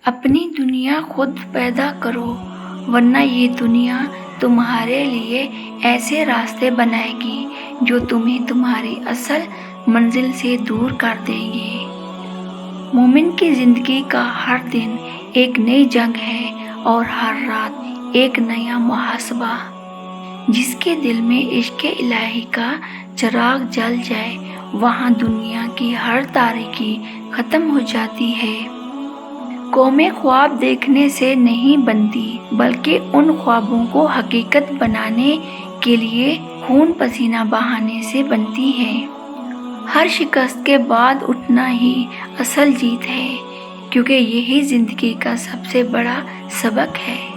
اپنی دنیا خود پیدا کرو، ورنہ یہ دنیا تمہارے لیے ایسے راستے بنائے گی جو تمہیں تمہاری اصل منزل سے دور کر دیں گے۔ مومن کی زندگی کا ہر دن ایک نئی جنگ ہے اور ہر رات ایک نیا محاسبہ۔ جس کے دل میں عشق الہی کا چراغ جل جائے وہاں دنیا کی ہر تاریکی ختم ہو جاتی ہے۔ قومیں خواب دیکھنے سے نہیں بنتی بلکہ ان خوابوں کو حقیقت بنانے کے لیے خون پسینہ بہانے سے بنتی ہیں۔ ہر شکست کے بعد اٹھنا ہی اصل جیت ہے، کیونکہ یہی زندگی کا سب سے بڑا سبق ہے۔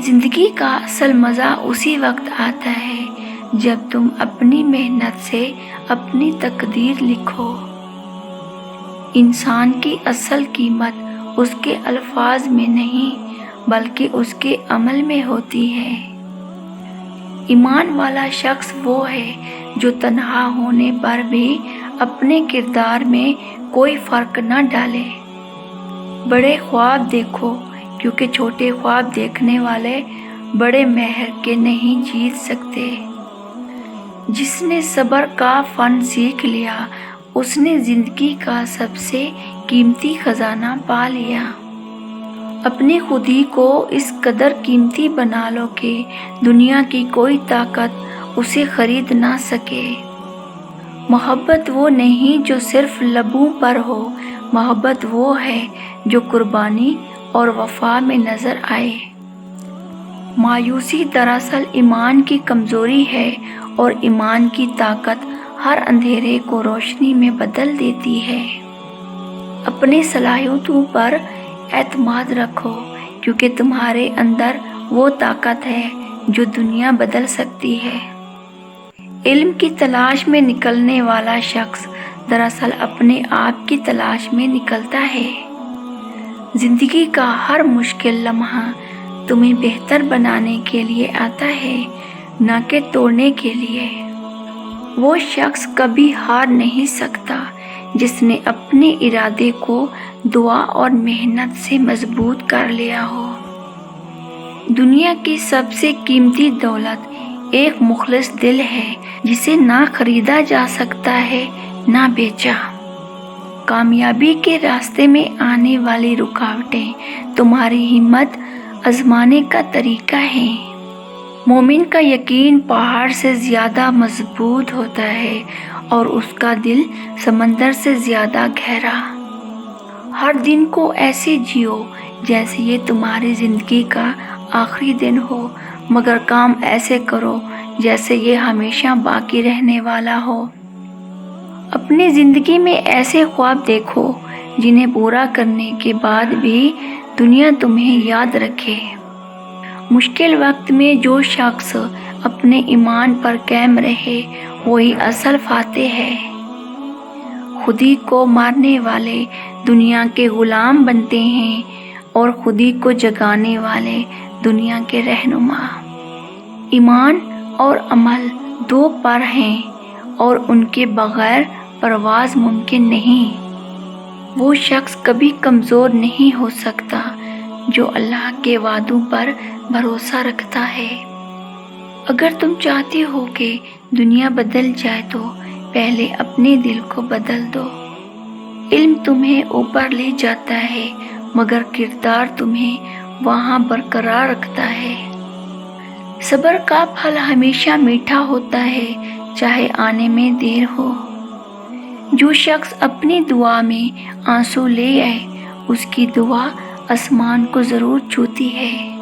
زندگی کا اصل مزہ اسی وقت آتا ہے جب تم اپنی محنت سے اپنی تقدیر لکھو۔ انسان کی اصل قیمت اس کے الفاظ میں نہیں بلکہ اس کے عمل میں ہوتی ہے۔ ایمان والا شخص وہ ہے جو تنہا ہونے پر بھی اپنے کردار میں کوئی فرق نہ ڈالے۔ بڑے خواب دیکھو، کیونکہ چھوٹے خواب دیکھنے والے بڑے مہر کے نہیں جیت سکتے۔ جس نے صبر کا فن سیکھ لیا اس نے زندگی کا سب سے قیمتی خزانہ پا لیا۔ اپنی خودی کو اس قدر قیمتی بنا لو کہ دنیا کی کوئی طاقت اسے خرید نہ سکے۔ محبت وہ نہیں جو صرف لبوں پر ہو، محبت وہ ہے جو قربانی اور وفا میں نظر آئے۔ مایوسی دراصل ایمان کی کمزوری ہے اور ایمان کی طاقت ہر اندھیرے کو روشنی میں بدل دیتی ہے۔ اپنی صلاحیتوں پر اعتماد رکھو، کیونکہ تمہارے اندر وہ طاقت ہے جو دنیا بدل سکتی ہے۔ علم کی تلاش میں نکلنے والا شخص دراصل اپنے آپ کی تلاش میں نکلتا ہے۔ زندگی کا ہر مشکل لمحہ تمہیں بہتر بنانے کے لیے آتا ہے، نہ کہ توڑنے کے لیے۔ وہ شخص کبھی ہار نہیں سکتا جس نے اپنے ارادے کو دعا اور محنت سے مضبوط کر لیا ہو۔ دنیا کی سب سے قیمتی دولت ایک مخلص دل ہے جسے نہ خریدا جا سکتا ہے نہ بیچا۔ کامیابی کے راستے میں آنے والی رکاوٹیں تمہاری ہمت آزمانے کا طریقہ ہے۔ مومن کا یقین پہاڑ سے زیادہ مضبوط ہوتا ہے اور اس کا دل سمندر سے زیادہ گہرا۔ ہر دن کو ایسے جیو جیسے یہ تمہاری زندگی کا آخری دن ہو، مگر کام ایسے کرو جیسے یہ ہمیشہ باقی رہنے والا ہو۔ اپنی زندگی میں ایسے خواب دیکھو جنہیں پورا کرنے کے بعد بھی دنیا تمہیں یاد رکھے۔ مشکل وقت میں جو شخص اپنے ایمان پر قائم رہے وہی اصل فاتح ہے۔ خودی کو مارنے والے دنیا کے غلام بنتے ہیں اور خودی کو جگانے والے دنیا کے رہنما۔ ایمان اور عمل دو پر ہیں اور ان کے بغیر پرواز ممکن نہیں۔ وہ شخص کبھی کمزور نہیں ہو سکتا جو اللہ کے وعدوں پر بھروسہ رکھتا ہے۔ اگر تم چاہتے ہو کہ دنیا بدل جائے تو پہلے اپنے دل کو بدل دو۔ علم تمہیں اوپر لے جاتا ہے مگر کردار تمہیں وہاں برقرار رکھتا ہے۔ صبر کا پھل ہمیشہ میٹھا ہوتا ہے، چاہے آنے میں دیر ہو۔ جو شخص اپنی دعا میں آنسو لے آئے اس کی دعا آسمان کو ضرور چھوتی ہے۔